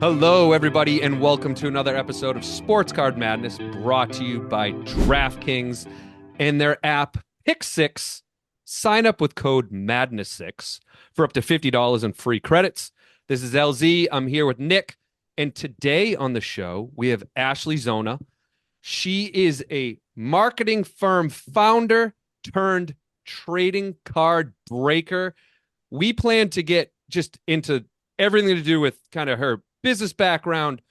Hello, everybody, and welcome to another episode of Sports Card Madness, brought to you by DraftKings and their app Pick Six. Sign up with code Madness6 for up to $50 in free credits. This is LZ. I'm here with Nick, and today on the show we have Ashley Zona. She is a marketing firm founder turned trading card breaker. We plan to get just into everything to do with kind of her business background,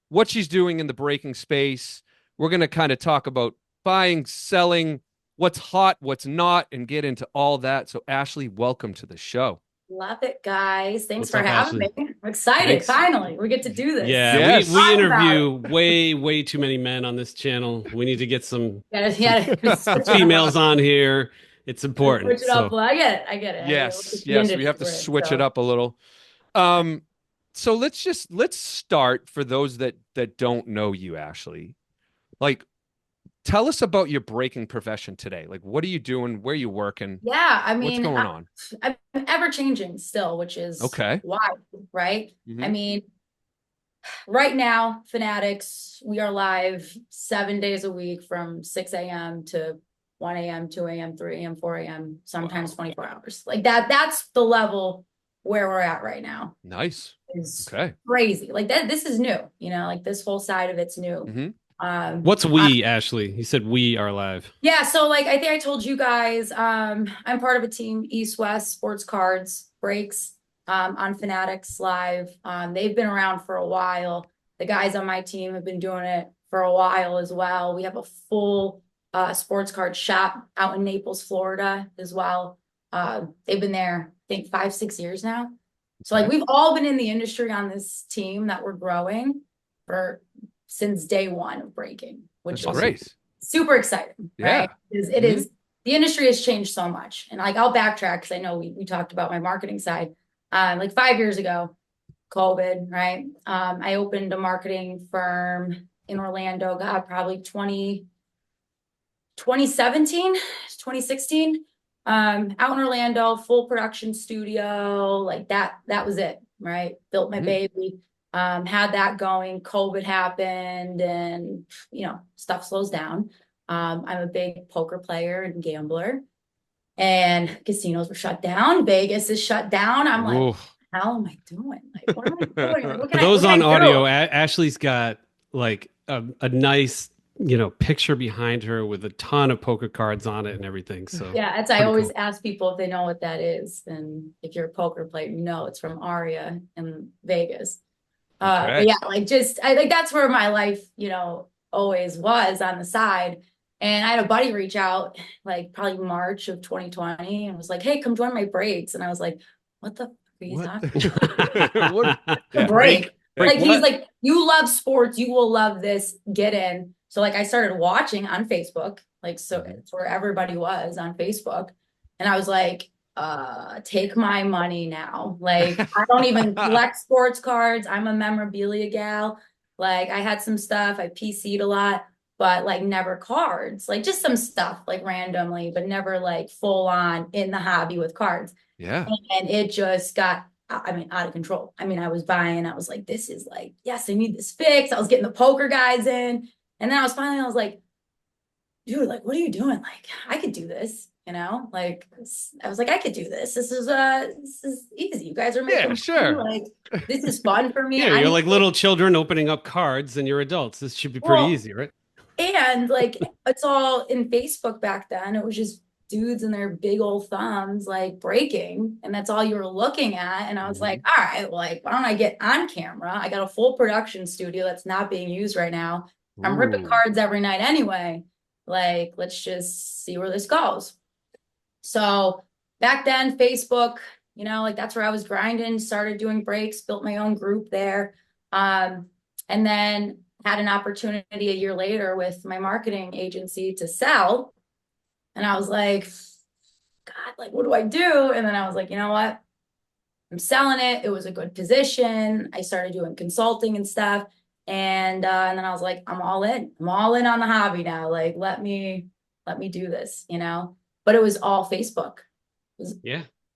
what she's doing in the breaking space. We're going to kind of talk about buying, selling, what's hot, what's not, and get into all that. So, Ashley, welcome to the show. Love it, guys. Thanks What's for up, having Ashley? me. I'm excited. Thanks. Finally, we get to do this. Yeah, Yes. we Talk interview way too many men on this channel. We need to get some females on here. It's important. Switch it up. Well, I get it. Yes, we have to switch it up a little. So let's start for those that don't know you, Ashley. Like, tell us about your breaking profession today. Like, what are you doing? Where are you working? Yeah, I mean, what's going on? I'm ever changing still, which is okay. Wild, right? Mm-hmm. I mean, right now, Fanatics, we are live 7 days a week from 6 a.m. to 1 a.m., 2 a.m., 3 a.m., 4 a.m., sometimes 24 hours. Like that's the level where we're at right now. Nice. Is okay. Crazy. Like that, this is new, like this whole side of it's new. Mm-hmm. What's we, Ashley? You said we are live. Yeah. So like, I think I told you guys, I'm part of a team, East West Sports Cards Breaks, on Fanatics Live. They've been around for a while. The guys on my team have been doing it for a while as well. We have a full sports card shop out in Naples, Florida as well. They've been there, I think 5-6 years now. So like we've all been in the industry on this team that we're growing since day one of breaking, which That's is great. Super exciting, yeah. right? It is the industry has changed so much. And like I'll backtrack because I know we talked about my marketing side. Like 5 years ago, COVID, right? I opened a marketing firm in Orlando, God, probably 2017, 2016. Out in Orlando, full production studio, like that was it, right? Built my baby, had that going. COVID happened and stuff slows down. I'm a big poker player and gambler, and casinos were shut down. Vegas is shut down. I'm like, how am I doing? Like, what am I doing? Like, for those on audio, Ashley's got like a nice picture behind her with a ton of poker cards on it and everything. So yeah, I always ask people if they know what that is, and if you're a poker player, it's from Aria in Vegas. But yeah, like I like that's where my life always was on the side. And I had a buddy reach out like probably March of 2020 and was like, hey, come join my breaks. And I was like, what the fuck are you talking about? Break. Like he's like, you love sports, you will love this, get in. So like I started watching on Facebook, like so it's where everybody was on Facebook. And I was like, take my money now. Like I don't even collect sports cards. I'm a memorabilia gal. Like I had some stuff, I PC'd a lot, but like never cards, like just some stuff like randomly, but never like full on in the hobby with cards. Yeah. And it just got, out of control. I was buying, I was like, this is like, yes, I need this fixed. I was getting the poker guys in. And then I was like, dude, like, what are you doing? Like, I could do this, like, I was like, I could do this. This is easy. You guys are making sure. Like, this is fun for me. Yeah, you're like little children opening up cards and you're adults. This should be pretty easy, right? And like, it's all in Facebook back then. It was just dudes and their big old thumbs like breaking, and that's all you were looking at. And I was like, all right, like, why don't I get on camera? I got a full production studio that's not being used right now. I'm ripping cards every night anyway. Like, let's just see where this goes. So back then, Facebook, like that's where I was grinding, started doing breaks, built my own group there. And then had an opportunity a year later with my marketing agency to sell. And I was like, God, like, what do I do? And then I was like, you know what? I'm selling it. It was a good position. I started doing consulting and stuff. And then I was like, I'm all in. I'm all in on the hobby now. Like, let me do this, But it was all Facebook. It was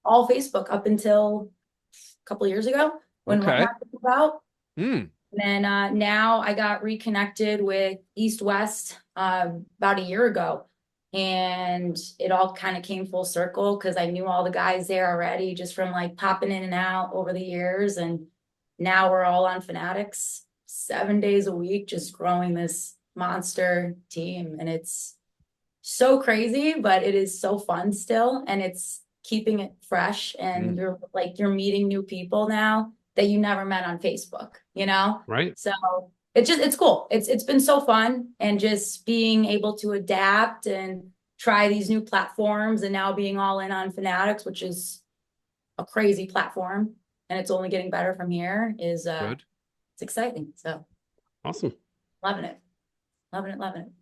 all Facebook up until a couple of years ago when what happened about. Mm. And then now I got reconnected with East West about a year ago. And it all kind of came full circle because I knew all the guys there already just from like popping in and out over the years. And now we're all on Fanatics 7 days a week, just growing this monster team. And it's so crazy, but it is so fun still. And it's keeping it fresh. And Mm. you're meeting new people now that you never met on Facebook, you know? Right. So it's cool. It's been so fun, and just being able to adapt and try these new platforms, and now being all in on Fanatics, which is a crazy platform, and it's only getting better from here, is Good. it's exciting. So Awesome. loving it. Loving it, loving it.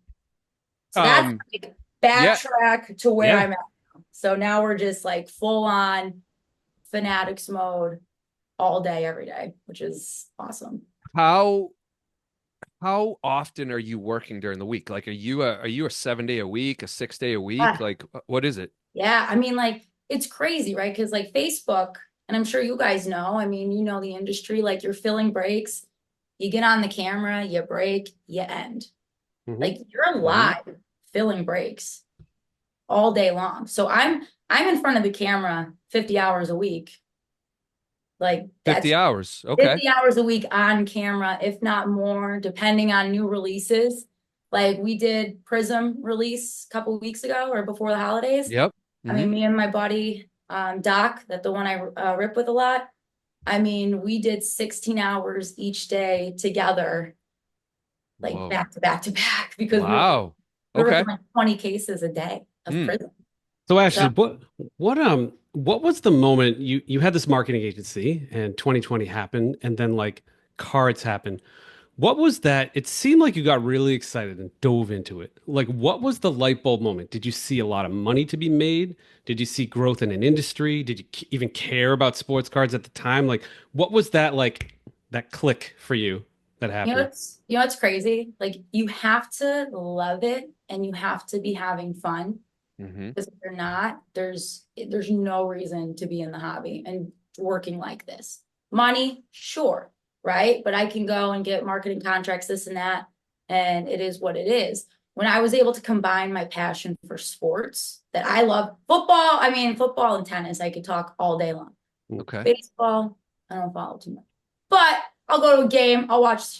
So that's like yeah. backtrack to where Yeah. I'm at now. So now we're just like full on Fanatics mode all day, every day, which is awesome. How often are you working during the week? Like, are you a 7 day a week, a 6 day a week? Ah, Like, what is it? yeah, I mean, like it's crazy, right? Because like Facebook, and I'm sure you guys know, I mean, you know the industry, like you're filling breaks, you get on the camera, you break, you end. Mhm. Like you're live filling breaks all day long. So I'm in front of the camera 50 hours a week. Like that's 50 hours. Okay. 50 hours a week on camera, if not more, depending on new releases. Like we did Prism release a couple weeks ago or before the holidays. Yep. I mean, me and my buddy Doc, that the one I rip with a lot. I mean, we did 16 hours each day together, like Whoa. back to back to back, because Wow. we were Okay. like 20 cases a day of Mm. Prism. So Ashley, So what was the moment you had this marketing agency and 2020 happened and then like cards happened? What was that? It seemed like you got really excited and dove into it. Like, what was the light bulb moment? Did you see a lot of money to be made? Did you see growth in an industry? Did you even care about sports cards at the time? Like, what was that like that click for you that happened? it's crazy. Like you have to love it and you have to be having fun. Mm-hmm. Because if you're not, there's no reason to be in the hobby and working like this. Money, sure, right? But I can go and get marketing contracts, this and that, and it is what it is. When I was able to combine my passion for sports that I love, football, I mean, football and tennis, I could talk all day long. Okay. Baseball, I don't follow too much. But I'll go to a game, I'll watch,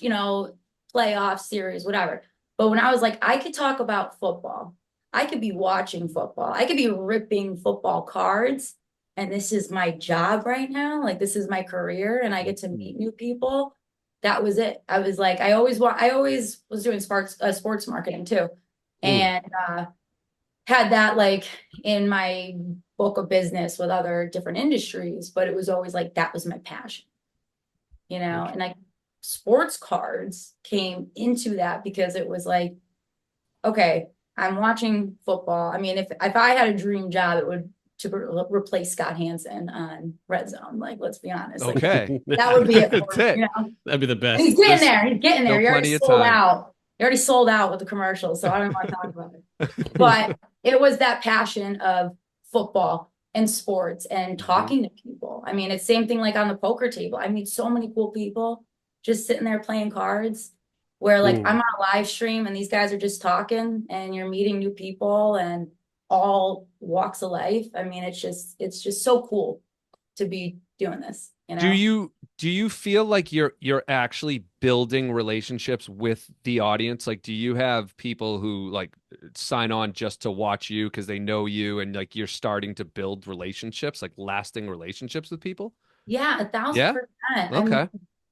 playoff series, whatever. But when I was like, I could talk about football, I could be watching football, I could be ripping football cards, and this is my job right now. Like this is my career, and I get to meet new people. That was it. I was like, I always was doing sports marketing too, and had that like in my book of business with other different industries, but it was always like that was my passion, and like sports cards came into that because it was like, okay, I'm watching football. I mean, if I had a dream job, it would to replace Scott Hansen on Red Zone. Like, let's be honest. Like, Okay. that would be it. That's For, it. That'd be the best. He's getting there. He's getting there. Still He already plenty of sold time. out. He already sold out with the commercials, so I don't want to talk about it. But it was that passion of football and sports and talking to people. I mean, it's same thing like on the poker table. I meet so many cool people just sitting there playing cards, where like I'm on a live stream and these guys are just talking, and you're meeting new people and all walks of life. I mean, it's just so cool to be doing this, Do you feel like you're actually building relationships with the audience? Like, do you have people who like sign on just to watch you because they know you, and like you're starting to build relationships, like lasting relationships with people? Yeah, 1,000%. Yeah. I mean, Okay.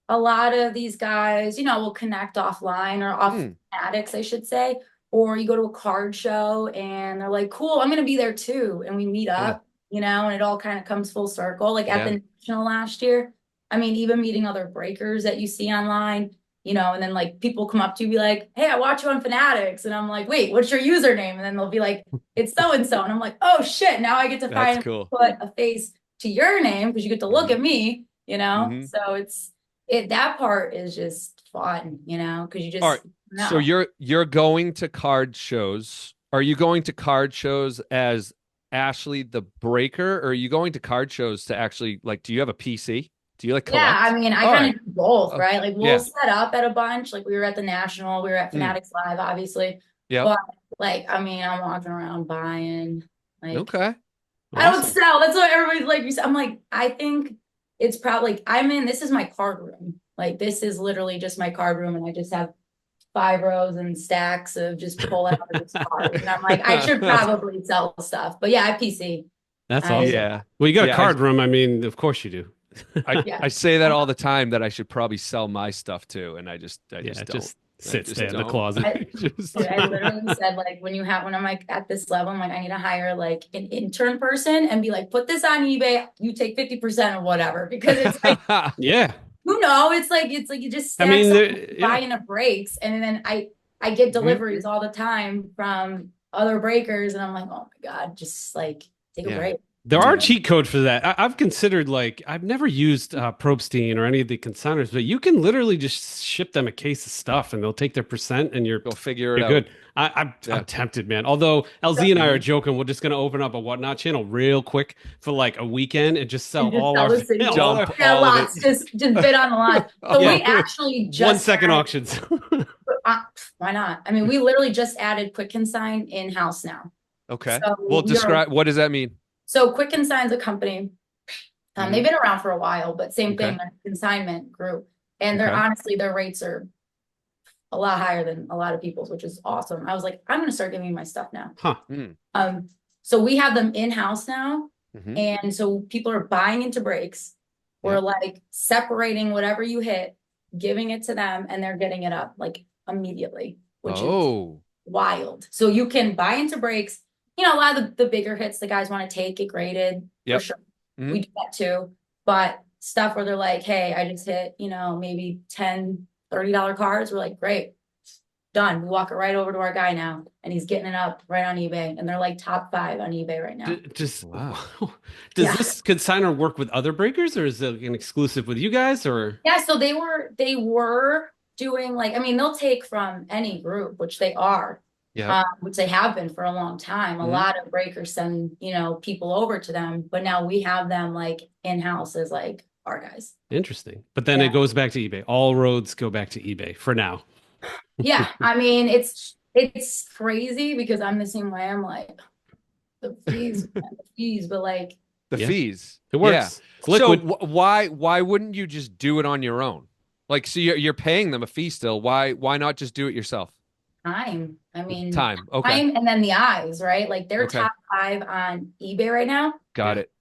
a lot of these guys, will connect offline or off Fanatics, I should say, or you go to a card show and they're like, cool, I'm going to be there too. And we meet up, and it all kind of comes full circle. Like at the National last year, I mean, even meeting other breakers that you see online, and then like people come up to you and be like, hey, I watch you on Fanatics. And I'm like, wait, what's your username? And then they'll be like, it's so-and-so. And I'm like, oh shit, now I get to That's cool. put a face to your name because you get to look at me, so that part is just fun, because you just All right. So you're going to card shows. Are you going to card shows as Ashley the Breaker, or are you going to card shows to actually like, do you have a PC Do you like Yeah, collect? I mean, I All kind right. of do both, Oh, right? Like we'll yeah. set up at a bunch. Like we were at the National, we were at Mm. Fanatics Live, obviously. Yep. But like, I mean, I'm walking around buying. Like, Okay. I don't Awesome. sell. That's what everybody's like. I'm like, I think it's probably like I'm in. This is my card room. Like this is literally just my card room, and I just have 5 rows and stacks of just pull out just cards. And I'm like, I should probably sell stuff. But yeah, I PC. That's I awesome. Yeah. Well, you got a Yeah. card room. I mean, of course you do. yeah. I say that all the time that I should probably sell my stuff too, and I just Yeah, don't. it just I sits just there in the don't. closet. I, Just Dude, I literally said like when I'm like at this level, I'm like, I need to hire like an intern person and be like, put this on eBay, you take 50% or whatever. Because it's like, Yeah. it's like you just I stack mean, stuff yeah. buying a breaks. And then I get Mhm. deliveries all the time from other breakers, and I'm like, oh my God, just like take a Yeah. break. There are Yeah. cheat codes for that. I've considered like I've never used Probstein or any of the consigners, but you can literally just ship them a case of stuff and they'll take their percent and Go figure it you're out. good. Yeah. I'm tempted, man. Although LZ and I are Mhm. joking, we're just gonna open up a whatnot channel real quick for like a weekend and just sell And just all sell our the city. all Dump our Yeah, all of it. lots. Just bid on the lots. So yeah we actually one just second had auctions. Uh, why not? I mean, we literally just added Quick Consign in-house now. Okay. So Well, we are describe what does that mean? so Quick Consign's a company. They've Mhm. been around for a while, but same Okay. thing, they're a consignment group. And they're Okay. honestly, their rates are a lot higher than a lot of people's, which is awesome. I was like, I'm gonna start giving you my stuff now. Huh. Mm. So we have them in-house now. Mhm. And so people are buying into breaks. We're Yep. like separating whatever you hit, giving it to them, and they're getting it up like immediately, which is Oh. wild. So you can buy into breaks. You know, a lot of the bigger hits the guys want to take, get graded for Yep. sure. Mhm. We do that too. But stuff where they're like, hey, I just hit, maybe $10, $30 cards. We're like, great, done. We walk it right over to our guy now, and he's getting it up right on eBay. And they're like top 5 on eBay right now. Just Wow. does Yeah. this consigner work with other breakers or is it an exclusive with you guys or Yeah, so they were doing like, I mean, they'll take from any group, which they are, Yeah. which they have been for a long time. A Mhm. lot of breakers send, people over to them, but now we have them like in-house as like our guys. interesting? But then Yeah. it goes back to eBay. All roads go back to eBay for now. Yeah, I mean, it's crazy because I'm the same way. I'm like the fees, but like The Yeah. fees. It works. Yeah. It's liquid. So why wouldn't you just do it on your own? Like, so you're paying them a fee still. Why not just do it yourself? time. I mean, Time. Okay. time and then the eyes, right? Like they're Okay. top 5 on eBay right now. Got Yeah. it.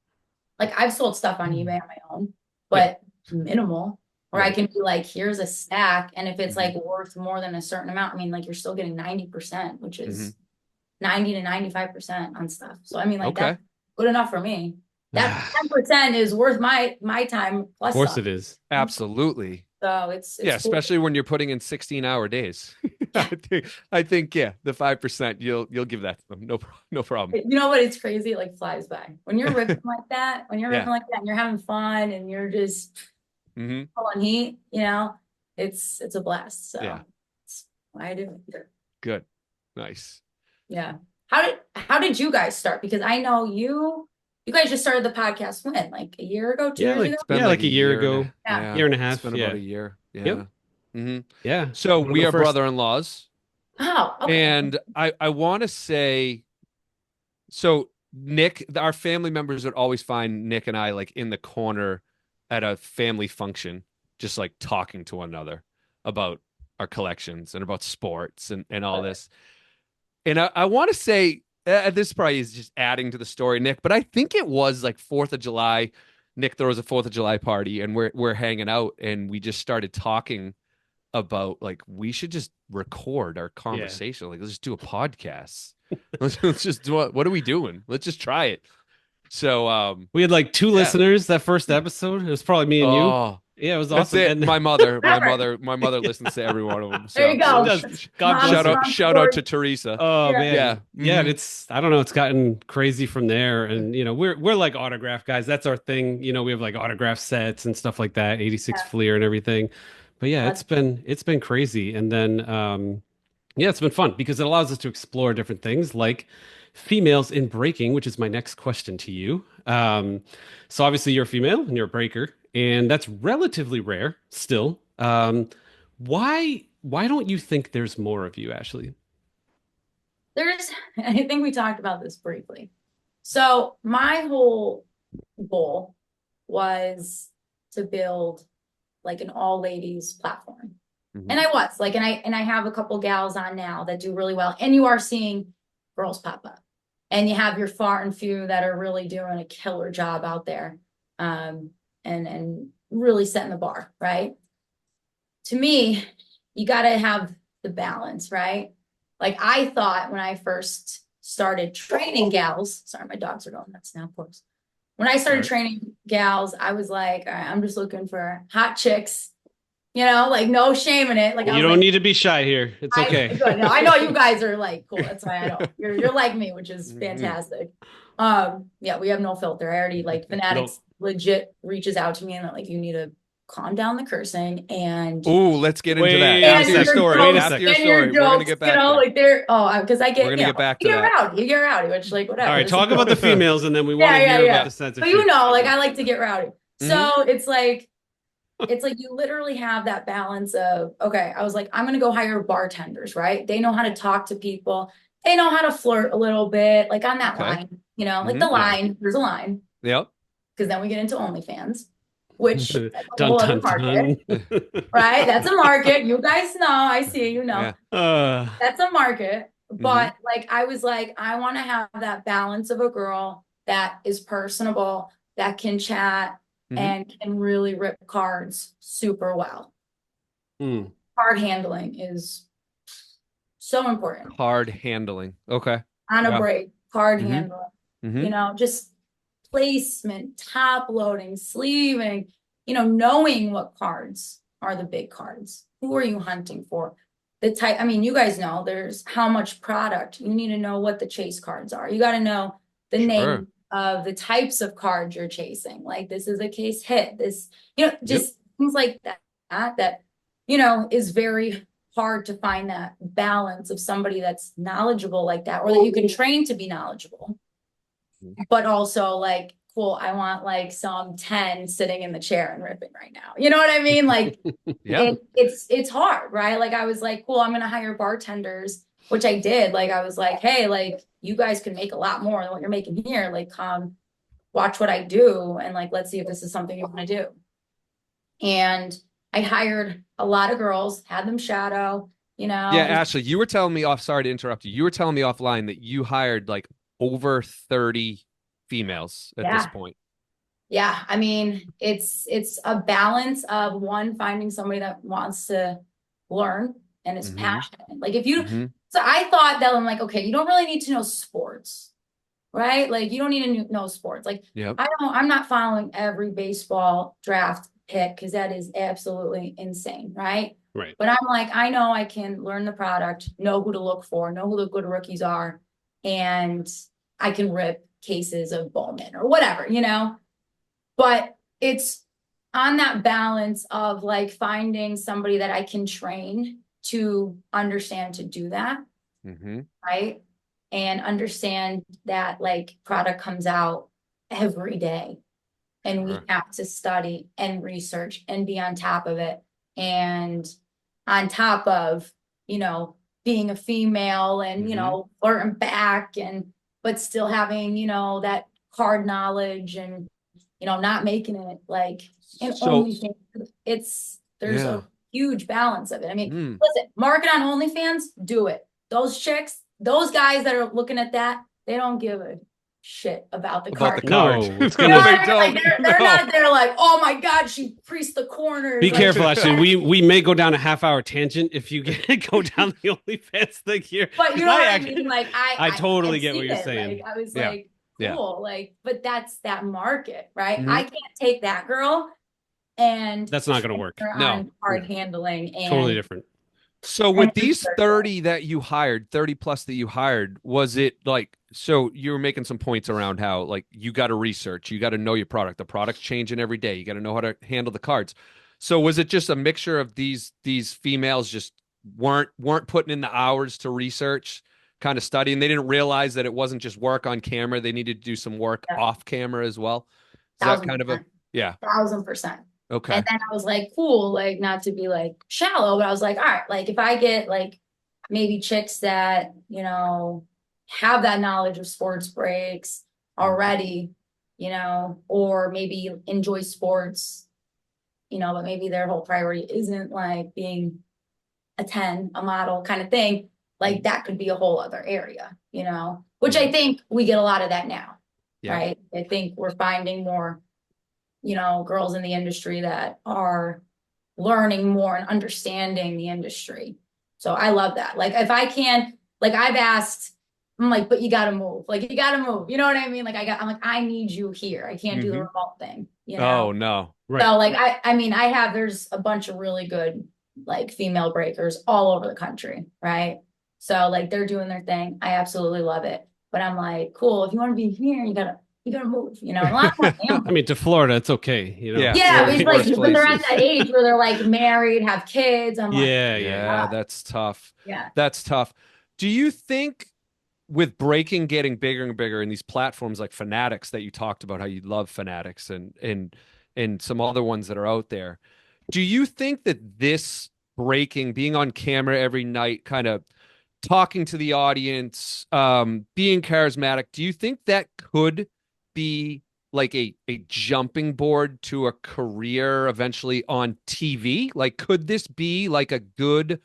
Like I've sold stuff on eBay on my own, but minimal. Where I Right. can be like, here's a stack, and if it's Mhm. like worth more than a certain amount, I mean, like you're still getting 90%, which is Mhm. 90 to 95% on stuff. So I mean, like Okay. that's good enough for me. That Ah. 10% is worth my time Of plus course some. it is. Absolutely. So it's Yeah, cool. especially when you're putting in 16-hour days. I think yeah, the 5% you'll give that to them. No problem. You know what? It's crazy. It like flies by when you're ripping like that. When you're Yeah. ripping like that, and you're having fun, and you're just Hmm. pulling heat. It's a blast. So Yeah. it's why I do it. Good. Nice. Yeah. How did you guys start? Because I know you guys just started the podcast when? Like a year ago, 2 Yeah, years like ago? It's been yeah, like a year and ago, Yeah. year and a It's half. been Yeah. about a year. Yeah. Yep. Hmm. Yeah. So Wanna we go are first? brother-in-laws, Oh, okay. and I want to say, so Nick, our family members would always find Nick and I like in the corner at a family function, just like talking to one another about our collections and about sports and all this. And I want to say this probably is just adding to the story, Nick, but I think it was like 4th of July. Nick throws a 4th of July party and we're hanging out and we just started talking about like we should just record our conversation. Like let's just do a podcast. let's just do what are we doing? Let's just try it. So We had like 2 Yeah. listeners that first episode. It was probably me and you. oh, Yeah, it was that's awesome. it. And My mother Perfect. listens to every one of them. There you go. She does. God Mom, bless her. mom Shout out to support. Teresa. Oh Yeah. man. Yeah. Yeah, and Mhm. it's I don't know, it's gotten crazy from there. And we're like autograph guys. That's our thing. We have like autograph sets and stuff like that, 86 Yeah. Fleer and everything. But yeah, it's been crazy. And then yeah, it's been fun because it allows us to explore different things like females in breaking, which is my next question to you. So obviously you're a female and you're a breaker. and that's relatively rare still. Why don't you think there's more of you, Ashley? I think we talked about this briefly. So my whole goal was to build like an all ladies platform. Mhm. And I was like, and I have a couple gals on now that do really well. And you are seeing girls pop up. And you have your far and few that are really doing a killer job out there. And really setting the bar, right? To me, you got to have the balance, right? Like I thought when I first started training gals, sorry, my dogs are going nuts now, of course. When I started training gals, I was like, all right, I'm just looking for hot chicks, like no shame in it. Like You don't need to be shy here. It's okay. No, I know you guys are like cool. That's why I don't. You're like me, which is fantastic. Yeah, we have no filter. I already like Fanatics legit reaches out to me and they're like, you need to calm down the cursing and Ooh, let's get into that. Wait After a your second. story. Wait a After second. your story. We're gonna get back there. like they're because I get We're gonna get back to you get that. rowdy, you get rowdy, which like whatever. All right, This talk is about the females, and then we want to hear about the censorship. But like I like to get rowdy. So it's like you literally have that balance of, okay, I was like, I'm gonna go hire bartenders, right? They know how to talk to people, they know how to flirt a little bit, like on that line, like the line, there's a line. Yep. Because then we get into OnlyFans, which dun, dun, market, right? That's a market. You guys know, I see, that's a market. But like I was like, I want to have that balance of a girl that is personable, that can chat and can really rip cards super well. Card handling is so important. Card handling. Okay. On a break, card handling, just placement, top loading, sleeving, knowing what cards are the big cards. Who are you hunting for? The type, I mean, you guys know there's how much product. You need to know what the chase cards are. You got to know the name of the types of cards you're chasing. Like this is a case hit. This, just things like that, is very hard to find that balance of somebody that's knowledgeable like that, or that you can train to be knowledgeable. But also like, cool, I want like some 10 sitting in the chair and ripping right now. You know what I mean? Like it's hard, right? Like I was like, cool, I'm gonna hire bartenders, which I did. Like I was like, hey, like you guys can make a lot more than what you're making here. Like come watch what I do and like let's see if this is something you want to do. And I hired a lot of girls, had them shadow, Yeah, Ashley, you were telling me sorry to interrupt you. You were telling me offline that you hired like over 30 females at this point. Yeah, I mean, it's a balance of one, finding somebody that wants to learn and is passionate. Like if you, so I thought that I'm like, okay, you don't really need to know sports, right? Like you don't need to know sports. Like I'm not following every baseball draft pick because that is absolutely insane, right? Right. But I'm like, I know I can learn the product, know who to look for, know who the good rookies are, and I can rip cases of Bowman or whatever, but it's on that balance of like finding somebody that I can train to understand to do that. Right. And understand that like product comes out every day and we have to study and research and be on top of it. And on top of, being a female and, flirting back but still having, that card knowledge and, not making it like an OnlyFans. There's a huge balance of it. I mean, listen, market on OnlyFans, do it. Those chicks, those guys that are looking at that, they don't give a shit about the card. No, it's gonna they're not there like, oh my god, she creased the corners. Be careful, Ashley. We may go down a half-hour tangent if you go down the OnlyFans thing here. But you know what I mean? Like I totally get what you're saying. Like, I was like, cool, like, but that's that market, right? I can't take that girl and that's not gonna work. No, card handling and totally different. So with these 30 that you hired, 30 plus that you hired, was it like, so you were making some points around how like you got to research, you got to know your product. The product's changing every day. You got to know how to handle the cards. So was it just a mixture of these females just weren't putting in the hours to research, kind of studying? They didn't realize that it wasn't just work on camera. They needed to do some work off camera as well. Is that kind of a Yeah. 1,000%. Okay. And then I was like, cool, like not to be like shallow, but I was like, all right, like if I get like maybe chicks that, you know, have that knowledge of sports breaks already, you know, or maybe enjoy sports, you know, but maybe their whole priority isn't like being a 10, a model kind of thing, like that could be a whole other area, you know, which I think we get a lot of that now, right? I think we're finding more, you know, girls in the industry that are learning more and understanding the industry. So I love that. Like if I can, like I've asked, I'm like, but you gotta move. Like you gotta move. You know what I mean? Like I'm like, I need you here. I can't do the remote thing, you know? Oh no. Right. So like I mean, there's a bunch of really good like female breakers all over the country, right? So like they're doing their thing. I absolutely love it. But I'm like, cool, if you want to be here, you gotta move, you know. And a lot of my I mean, to Florida, it's okay, you know. yeah, Worst, it's like, worst but they're at places. that age where they're like married, have kids. I'm like, Yeah, that's tough. yeah. That's tough. Do you think with breaking getting bigger and bigger and these platforms like Fanatics that you talked about, how you love Fanatics and some other ones that are out there, do you think that this breaking, being on camera every night, kind of talking to the audience, being charismatic, do you think that could be like a jumping board to a career eventually on TV? Like, could this be like a good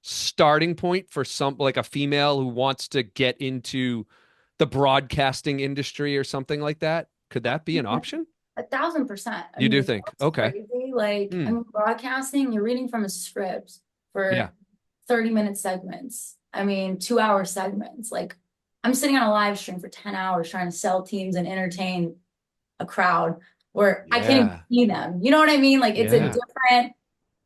starting point for some, like a female who wants to get into the broadcasting industry or something like that? Could that be an option? 1,000%. You do think? Okay. Crazy. Like, I Hmm. mean, broadcasting, you're reading from a script Yeah. for 30-minute segments. I mean, 2-hour segments. Like, I'm sitting on a live stream for 10 hours trying to sell teams and entertain a crowd where I can't even see them. You know what I mean? Like, it's a Yeah. different,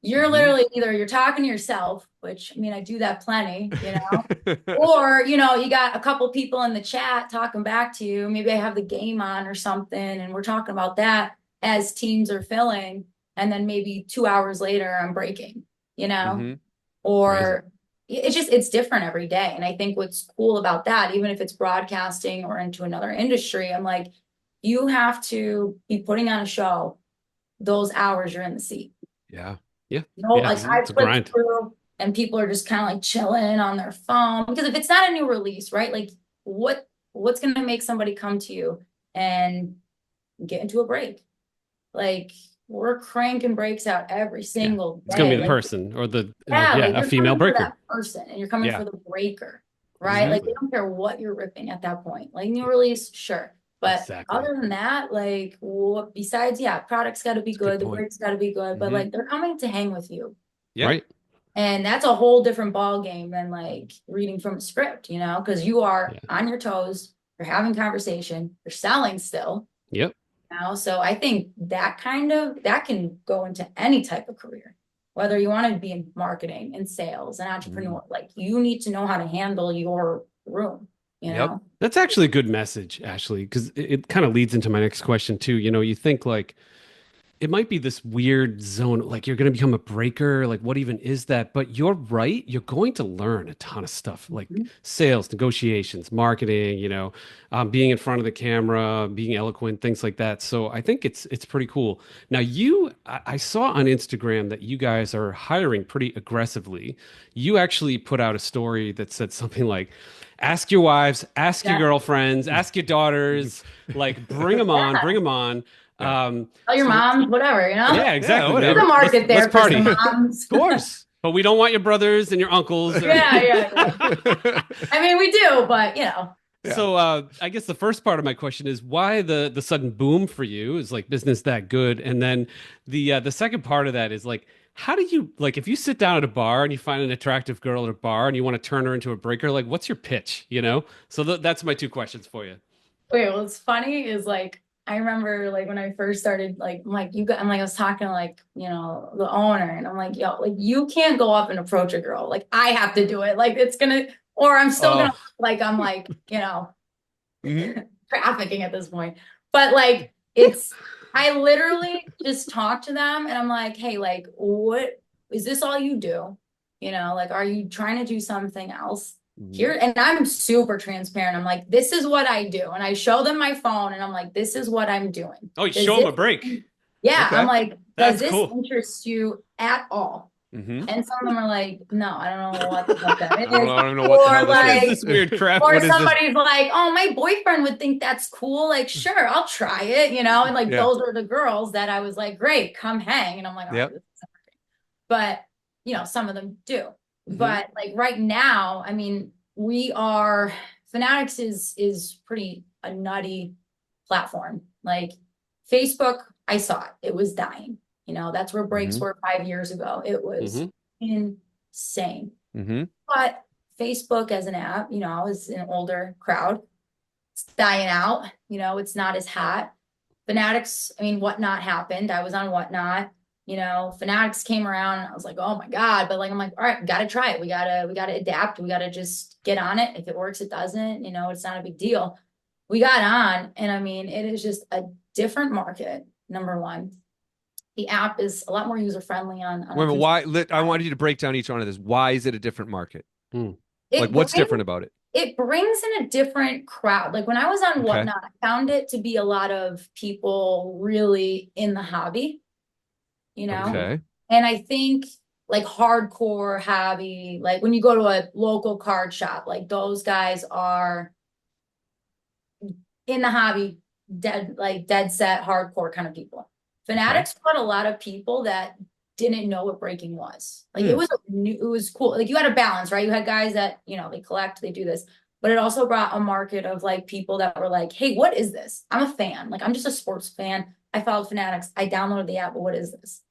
you're literally either you're talking to yourself, which I mean, I do that plenty, you know, or, you know, you got a couple people in the chat talking back to you. Maybe I have the game on or something, and we're talking about that as teams are filling. And then maybe 2 hours later, I'm breaking, you know, or it's different every day. And I think what's cool about that, even if it's broadcasting or into another industry, I'm like, you have to be putting on a show those hours you're in the seat. Yeah. Yeah. You know, like I It's a flip grind. through and people are just kind of like chilling on their phone. Because if it's not a new release, right? Like what's gonna make somebody come to you and get into a break? Like we're cranking breaks out every single day. It's gonna be the Like, person or the like a you're female coming for breaker. that person and you're coming Yeah. for the breaker, right? Like they don't care what you're ripping at that point. Like new release, sure. But Exactly. other than that, like what besides, yeah, product's got to be good, the break's got to be good, but like they're coming to hang with you. Yeah. Right. And that's a whole different ball game than like reading from a script, you know, because you are on your toes, you're having conversation, you're selling still. Yep. You know, so I think that can go into any type of career, whether you want to be in marketing and sales and entrepreneur, like you need to know how to handle your room, you know? That's actually a good message, Ashley, because it kind of leads into my next question too. You know, you think like it might be this weird zone, like you're going to become a breaker. Like, what even is that? But you're right. You're going to learn a ton of stuff like sales, negotiations, marketing, you know, being in front of the camera, being eloquent, things like that. So I think it's pretty cool. Now, I saw on Instagram that you guys are hiring pretty aggressively. You actually put out a story that said something like, ask your wives, ask your girlfriends, ask your daughters, like bring them on, bring them on. Tell your moms, whatever, you know? Yeah, exactly. There's a market there let's for party. some moms. Of course. But we don't want your brothers and your uncles. Yeah. I mean, we do, but you know. So I guess the first part of my question is why the sudden boom for you is like business that good, and then the second part of that is like how do you like if you sit down at a bar and you find an attractive girl at a bar and you want to turn her into a breaker, like what's your pitch, you know? So that's my two questions for you. Wait, what's funny is like I remember like when I first started, like I'm like I was talking to like, you know, the owner and I'm like, yo, like you can't go up and approach a girl. Like I have to do it. Like it's gonna or I'm still gonna like I'm like, you know, trafficking at this point. But like I literally just talk to them and I'm like, hey, like what is this all you do? You know, like are you trying to do something else? Here, and I'm super transparent. I'm like, this is what I do. And I show them my phone and I'm like, this is what I'm doing. Oh, you show them a break. Yeah, Okay. I'm like, does That's this cool. interest you at all? Mm-hmm. And some of them are like, no, I don't know what the fuck that I don't is. know. I don't know what the Or hell this What is like, this weird crap? or What is this? somebody's like, oh, my boyfriend would think that's cool. Like, sure, I'll try it, And like, Yeah. those are the girls that I was like, great, come hang. And I'm like, all right, Yep. this isn't working. But, some of them do. Mhm. But like right now, I mean, Fanatics is pretty a nutty platform. Like Facebook, I saw it. It was dying. That's where breaks Mhm. were 5 years ago. It was Mhm. insane. Mm-hmm. But Facebook as an app, I was an older crowd. It's dying out. It's not as hot. Fanatics, I mean, Whatnot happened. I was on Whatnot. Fanatics came around and I was like, oh my God. But like, I'm like, all right, we gotta try it. We gotta adapt. We gotta just get on it. If it works, it doesn't, it's not a big deal. We got on, and I mean, it is just a different market, number one. The app is a lot more user friendly on Wait a minute, a I wanted you to break down each one of this. Why is it a different market? Hmm. Like, it what's brings different about it? it brings in a different crowd. Like when I was on Okay. Whatnot, I found it to be a lot of people really in the hobby, Okay. and I think like hardcore hobby, like when you go to a local card shop, like those guys are in the hobby, dead set hardcore kind of people. Fanatics brought a lot of people that didn't know what breaking was. Like it was cool. Like you had a balance, right? You had guys that, they collect, they do this, but it also brought a market of like people that were like, hey, what is this? I'm a fan. Like I'm just a sports fan. I followed Fanatics. I downloaded the app, but what is this?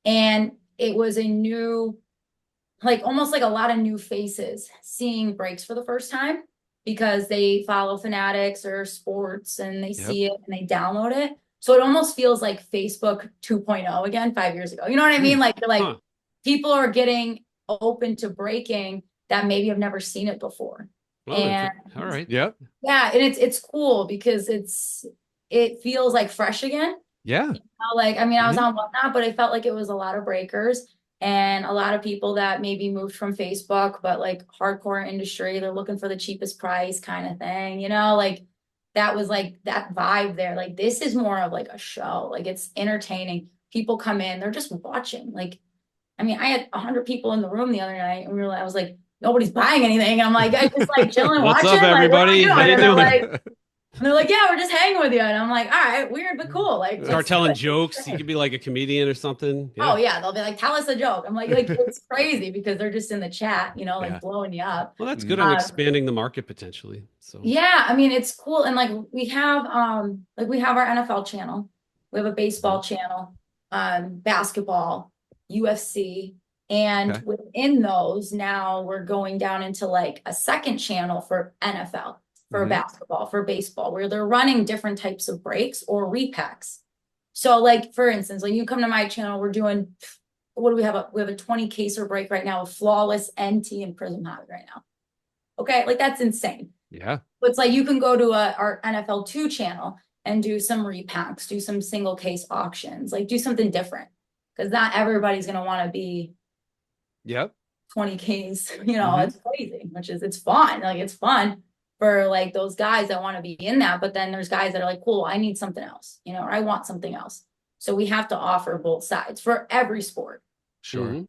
And it was a new, like almost like a lot of new faces seeing breaks for the first time because they follow Fanatics or sports and they see it and they download it. So it almost feels like Facebook 2.0 again, 5 years ago. You know what I mean? Like people are getting open to breaking that maybe have never seen it before. Well, And all right. Yep. yeah, and it's cool because it feels like fresh again. Yeah. Like, I mean, I was on Whatnot, but I felt like it was a lot of breakers and a lot of people that maybe moved from Facebook, but like hardcore industry, they're looking for the cheapest price kind of thing, like that was like that vibe there. Like, this is more of like a show, like it's entertaining. People come in, they're just watching. Like, I mean, I had 100 people in the room the other night and I was like, nobody's buying anything. And I'm like, I just like chilling, What's watching. up, Like, everybody? what are we How you doing? And doing? they're like, yeah, we're just hanging with you. And I'm like, all right, weird, but cool. Like, Start telling jokes. You could be like a comedian or something. oh yeah, they'll be like, tell us a joke. I'm like it's crazy because they're just in the chat, like blowing you up. Well, that's good on expanding the market potentially. So yeah, I mean it's cool. And like we have our NFL channel, we have a baseball channel, basketball, UFC, and within those now we're going down into like a second channel for NFL, for basketball, for baseball, where they're running different types of breaks or repacks. So like, for instance, like you come to my channel, we're doing, what do we have? We have a 20 caser break right now with Flawless, NT, and Prism Hobby right now. Okay, like that's insane. Yeah. But it's like you can go to our NFL 2 channel and do some repacks, do some single case auctions, like do something different. Because not everybody's going to want to be 20Ks, it's crazy, it's fun. Like it's fun for like those guys that want to be in that, but then there's guys that are like, cool, I need something else, or I want something else. So we have to offer both sides for every sport. Sure.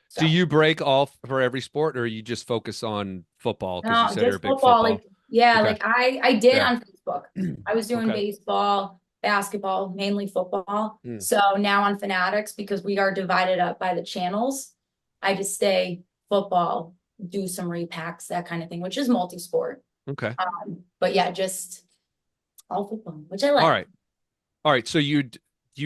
So. Do you break all for every sport, or you just focus on football because you said you're a big football? Like I did on Facebook. I was doing baseball, basketball, mainly football. So now on Fanatics, because we are divided up by the channels, I just stay football, do some repacks, that kind of thing, which is multi-sport. Okay. But yeah, just all football, which I like. All right. So you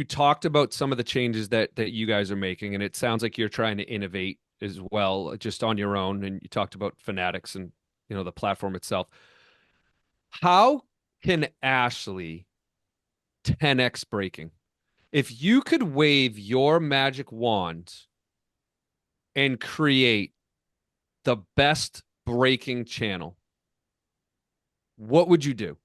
talked about some of the changes that you guys are making, and it sounds like you're trying to innovate as well, just on your own. And you talked about Fanatics and the platform itself. How can Ashley 10x breaking? If you could wave your magic wand and create the best breaking channel, what would you do?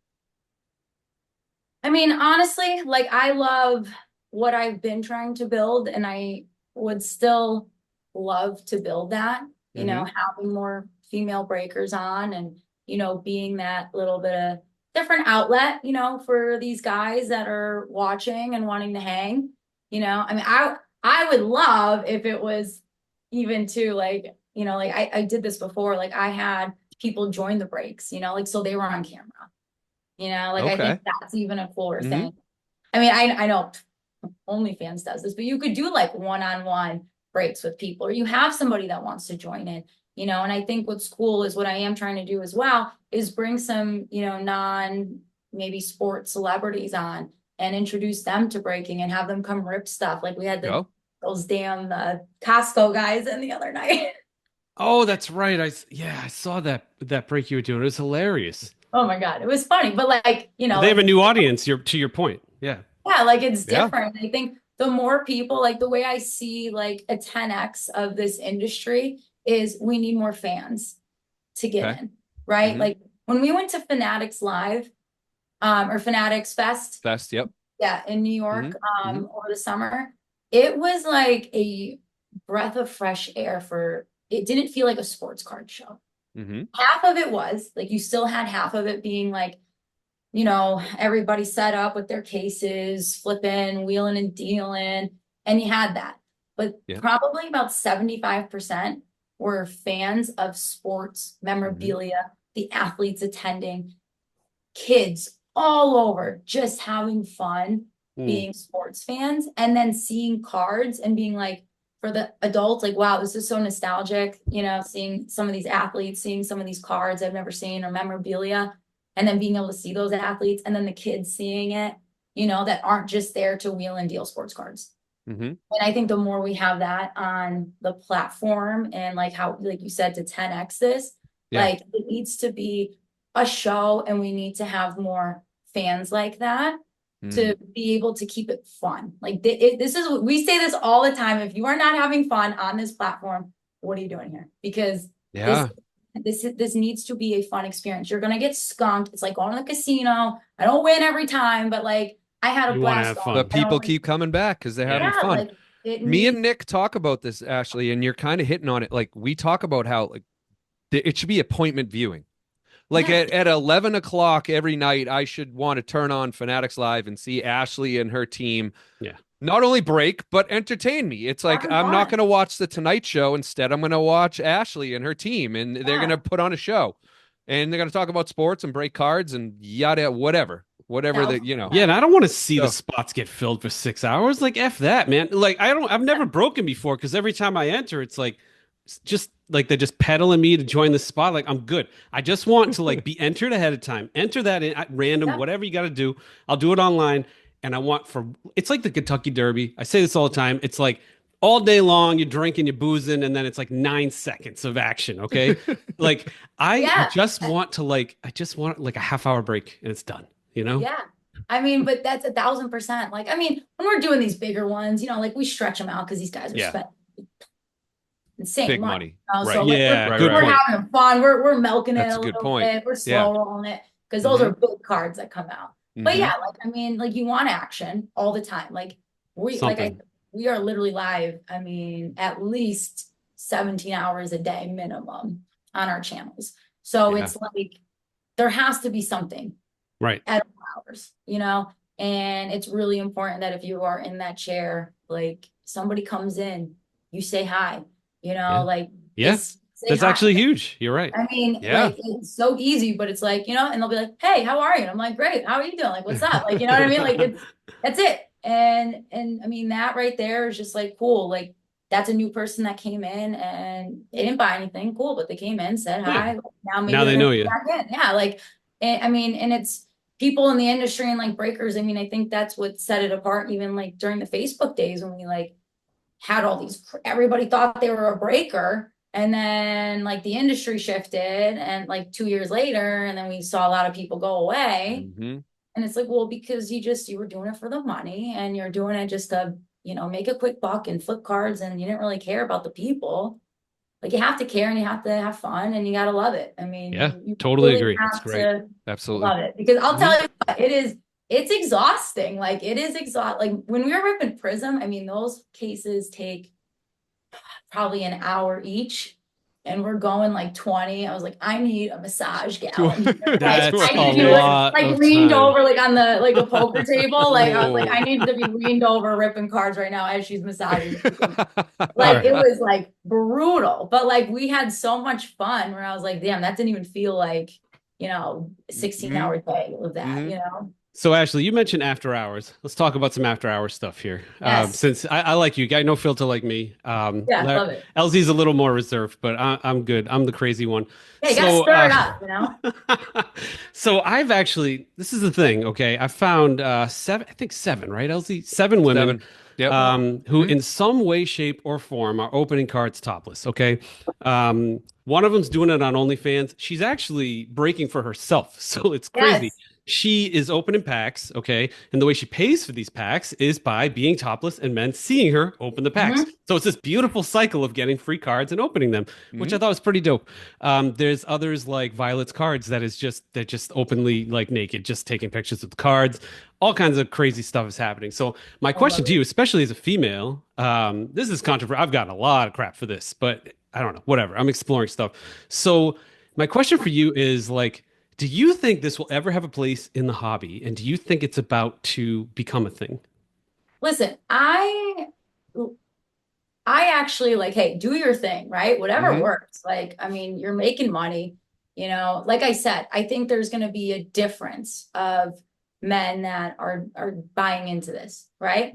I mean, honestly, like I love what I've been trying to build, and I would still love to build that, having more female breakers on and, being that little bit of different outlet, for these guys that are watching and wanting to hang. I mean, I would love if it was even to like, like I did this before. Like I had people join the breaks, like so they were on camera. Like I Okay. think that's even a cooler Mhm. thing. I mean, I know OnlyFans does this, but you could do like one-on-one breaks with people, or you have somebody that wants to join in, and I think what's cool is what I am trying to do as well is bring some, non maybe sports celebrities on and introduce them to breaking and have them come rip stuff. Like we had Go. those damn Costco guys in the other night. Oh, that's right. I saw that break you were doing. It was hilarious. Oh my God, it was funny, but like, Well, they have a new audience. To your point. Yeah. yeah, like it's Yeah. different. I think the more people, like the way I see like a 10x of this industry is we need more fans to get Okay. in, right? Mhm. Like when we went to Fanatics Live, or Fanatics Fest, Best. Yep. yeah, in New York, Mhm. over the summer, it was like a breath of fresh air it didn't feel like a sports card show. Mhm. Half of it was like you still had half of it being like, everybody set up with their cases, flipping, wheeling and dealing, and you had that. But Yeah. probably about 75% were fans of sports memorabilia, the athletes attending, kids all over just having fun being sports fans, and then seeing cards and being like, for the adults, like, wow, this is so nostalgic, seeing some of these athletes, seeing some of these cards I've never seen or memorabilia, and then being able to see those athletes, and then the kids seeing it, that aren't just there to wheel and deal sports cards. Mhm. And I think the more we have that on the platform and like how, like you said, to 10x this, Yeah. like it needs to be a show, and we need to have more fans like that to be able to keep it fun. Like this is, we say this all the time. If you are not having fun on this platform, what are you doing here? Because Yeah. this needs to be a fun experience. You're gonna get skunked. It's like going to the casino. I don't win every time, but like I had a You want to blast. have going. fun. But I don't people like- keep coming back because they're having yeah, fun. like it Me needs, and Nick talk about this, Ashley, and you're kind of hitting on it. Like we talk about how like it should be appointment viewing. Like yes. at 11 o'clock every night, I should want to turn on Fanatics Live and see Ashley and her team Yeah. not only break, but entertain me. It's like Having I'm not fun. going to watch The Tonight Show. Instead, I'm going to watch Ashley and her team, and they're going to put on a show. And they're going to talk about sports and break cards and yada, whatever that, Yeah, and I don't want to see the spots get filled for 6 hours. Like F that, man. Like I've never broken before because every time I enter, it's like just like they're just peddling me to join the spot. Like I'm good. I just want to like be entered ahead of time. Enter that in at random, Yeah. whatever you got to do. I'll do it online. And I want it's like the Kentucky Derby. I say this all the time. It's like all day long, you're drinking, you're boozing, and then it's like 9 seconds of action. Okay. Like I Yeah. just want like a half-hour break and it's done, Yeah. I mean, but that's 1,000%. Like, I mean, when we're doing these bigger ones, like we stretch them out because these guys are Yeah. spending insane big money. money. Right. So like, Yeah, we're, good we're point. having fun. We're milking That's it a a good little point. bit. We're slow Yeah. rolling it because those are big cards that come out. But Mhm. yeah, like I mean, like you want action all the time. Like Something. we are literally live. I mean, at least 17 hours a day minimum on our channels. So Yeah. it's like there has to be something Right. at all hours, and it's really important that if you are in that chair, like somebody comes in, you say hi, like Yeah. just say That's hi. actually huge. You're right. I mean, Yeah. like it's so easy, but it's like, and they'll be like, "Hey, how are you?" And I'm like, "Great, how are you doing? Like, what's up?" Like, you know what I mean? Like that's it. And I mean, that right there is just like cool. Like that's a new person that came in and they didn't buy anything, cool, but they came in, said hi. Yeah. Now maybe Now they they're know gonna you. come back in. Yeah, like I mean, and it's people in the industry and like breakers. I mean, I think that's what set it apart, even like during the Facebook days when we like had all these, everybody thought they were a breaker. And then like the industry shifted and like 2 years later, and then we saw a lot of people go away. Mhm. And it's like, well, because you were doing it for the money and you're doing it just to, make a quick buck and flip cards, and you didn't really care about the people. Like you have to care and you have to have fun and you got to love it. I mean, Yeah, you totally really agree. have That's great. to Absolutely. love it, because I'll Mhm. tell you what, it's exhausting. Like it is exhausting. Like when we were ripping Prism, I mean, those cases take probably an hour each. and we're going like 20. I was like, I need a massage gal. And like, That's I need a to be lot like of leaned time. over like on the like a poker table. Like I was like, Whoa. I need to be leaned over ripping cards right now as she's massaging. Like right. it was like brutal, but like we had so much fun where I was like, damn, that didn't even feel like, 16-hour day of that, So Ashley, you mentioned after hours. Let's talk about some after hours stuff here. Yes. Since I like you, got no filter like me. Yeah, love it. LZ's a little more reserved, but I'm good. I'm the crazy one. Yeah, you gotta stir it up, So I've actually, this is the thing. Okay, I found seven, I think seven, right, LZ? Seven women. Seven. Yep. Who in some way, shape, or form are opening cards topless. Okay. One of them's doing it on OnlyFans. She's actually breaking for herself. So it's crazy. Yes. She is opening packs, okay? And the way she pays for these packs is by being topless and men seeing her open the packs. So it's this beautiful cycle of getting free cards and opening them, which I thought was pretty dope. There's others like Violet's Cards that is they're just openly like naked, just taking pictures of the cards. All kinds of crazy stuff is happening. So my question to you, especially as a female, this is controversial. I've gotten a lot of crap for this, but I don't know, whatever. I'm exploring stuff. So my question for you is like, do you think this will ever have a place in the hobby? And do you think it's about to become a thing? Listen, I actually like, hey, do your thing, right? Whatever works. Like, I mean, you're making money, like I said, I think there's going to be a difference of men that are buying into this, right?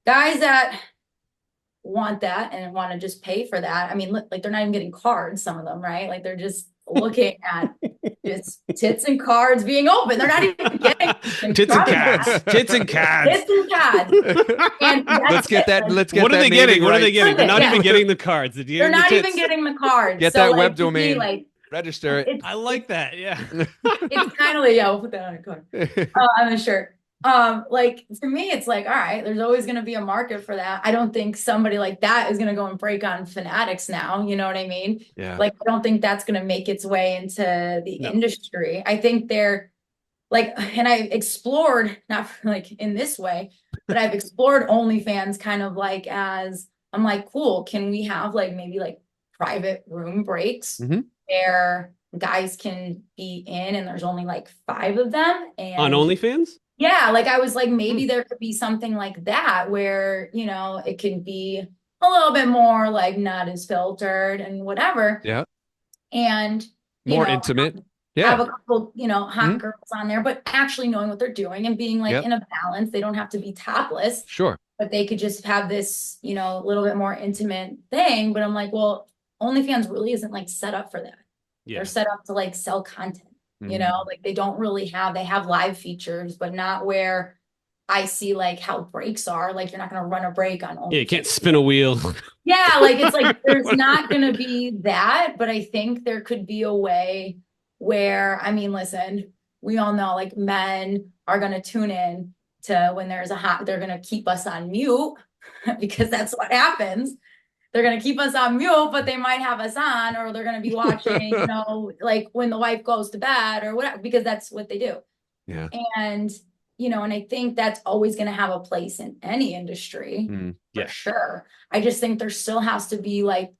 Guys that want that and want to just pay for that. I mean, look, like they're not even getting cards, some of them, right? Like they're just looking at just tits and cards being open. They're not even getting tits and cats. Tits and cats. Tits and cats. And let's get that. Let's get what that. Are they getting? What right. are they getting? They're not Yeah. even getting the cards. They're not even getting the cards. Get so, that like, web domain. Like, register it. I like that. Yeah. It's kind of like, yeah, we'll put that on a card. On a shirt. Like for me, it's like, all right, there's always going to be a market for that. I don't think somebody like that is going to go and break on Fanatics now. You know what I mean? Yeah. Like, I don't think that's going to make its way into the industry. I think they're like, and I explored, not like in this way, but I've explored OnlyFans kind of like as I'm like, cool, can we have like maybe like private room breaks where guys can be in and there's only like 5 of them and on OnlyFans? Yeah, like I was like, maybe there could be something like that where, it can be a little bit more like not as filtered and whatever. Yeah. And more intimate. Have a couple, hot girls on there, but actually knowing what they're doing and being like in a balance. They don't have to be topless. Sure. But they could just have this, a little bit more intimate thing. But I'm like, well, OnlyFans really isn't like set up for that. Yeah. They're set up to like sell content. Like they don't really they have live features, but not where I see like how breaks are. Like you're not going to run a break on OnlyFans. Yeah, you can't spin a wheel. Yeah, like it's like there's not going to be that, but I think there could be a way where, I mean, listen, we all know like men are going to tune in to when there's they're going to keep us on mute because that's what happens. They're going to keep us on mute, but they might have us on, or they're going to be watching, like when the wife goes to bed or whatever, because that's what they do. Yeah. And, and I think that's always going to have a place in any industry for sure. I just think there still has to be like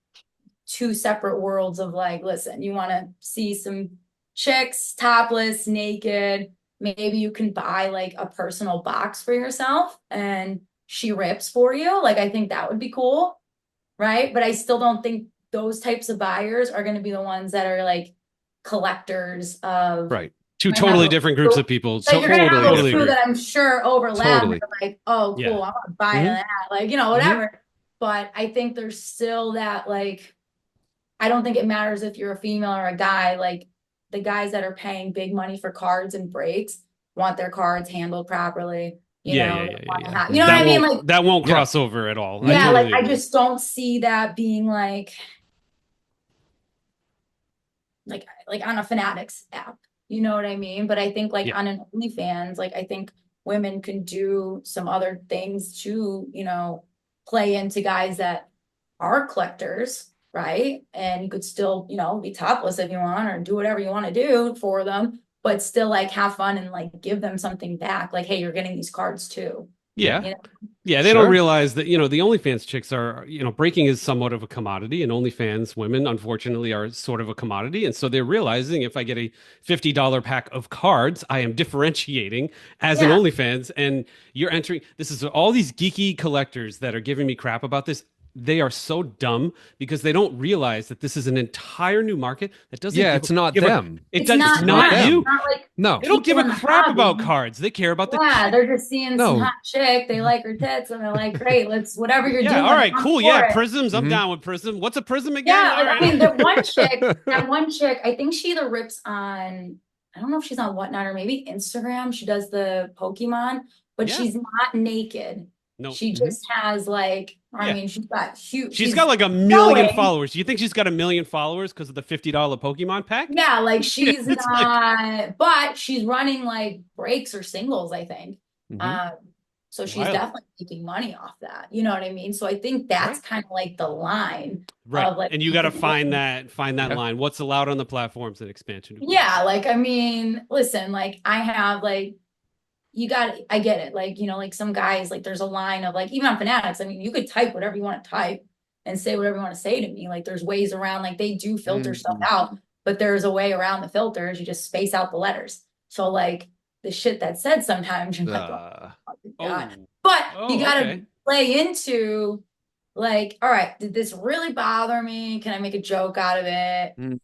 2 separate worlds of like, listen, you want to see some chicks topless, naked. Maybe you can buy like a personal box for yourself and she rips for you. Like, I think that would be cool. Right. But I still don't think those types of buyers are going to be the ones that are like collectors of. Right. 2 totally different groups of people. So you're going to have those 2 that I'm sure overlap. Totally. Like, oh, cool. I want to buy that. Like, whatever. But I think there's still that, like, I don't think it matters if you're a female or a guy. Like the guys that are paying big money for cards and breaks want their cards handled properly. You know what I mean? Like that won't cross over at all. Yeah, like I just don't see that being like on a Fanatics app. You know what I mean? But I think like on an OnlyFans, like I think women can do some other things to, play into guys that are collectors, right? And you could still, be topless if you want or do whatever you want to do for them, but still like have fun and like give them something back. Like, hey, you're getting these cards too. Yeah. You know? Yeah, they don't Sure. realize that, the OnlyFans chicks are, breaking is somewhat of a commodity, and OnlyFans women, unfortunately, are sort of a commodity. And so they're realizing if I get a $50 pack of cards, I am differentiating as an Yeah. OnlyFans. And you're entering, this is all these geeky collectors that are giving me crap about this. They are so dumb because they don't realize that this is an entire new market that doesn't Yeah, give, it's not give a, them. it It's does, It's it's not not not them. It's you. them. not like No. They don't give people a in the crap about hobby. cards. They care about the Yeah, chick. they're just seeing some No. hot chick. They like her tits, and they're like, "Great, let's whatever you're Yeah, doing, all right, I'm cool. for Yeah, it." prisms. I'm Mhm. down with prism. What's a prism again? Yeah, All like I right. mean, that one chick, I think she either rips on, I don't know if she's on Whatnot or maybe Instagram. She does the Pokemon, but Yeah. she's not naked. No. She Mhm. just has like, I Yeah. mean, she's got huge. She's got like a million followers. Do you think she's got a million followers because of the $50 Pokemon pack? Yeah, like she's It's like, not, but she's running like breaks or singles, I think. Mhm. Um, so she's wild. definitely making money off that. You know what I mean? So I think that's Right. kind of like the line Right. of like And you got to people find looking. that Yeah. line. What's allowed on the platforms and expansion? Yeah, like I mean, listen, like I have like I get it. Like, like some guys, like there's a line of like, even on Fanatics, I mean, you could type whatever you want to type and say whatever you want to say to me. Like there's ways around, like they do filter stuff Mhm. out, but there's a way around the filters. You just space out the letters. So like the shit that's said sometimes, you're like, Uh, oh my Oh. God. But you Oh, gotta okay. play into like, all right, did this really bother me? Can I make a joke out of it? mm,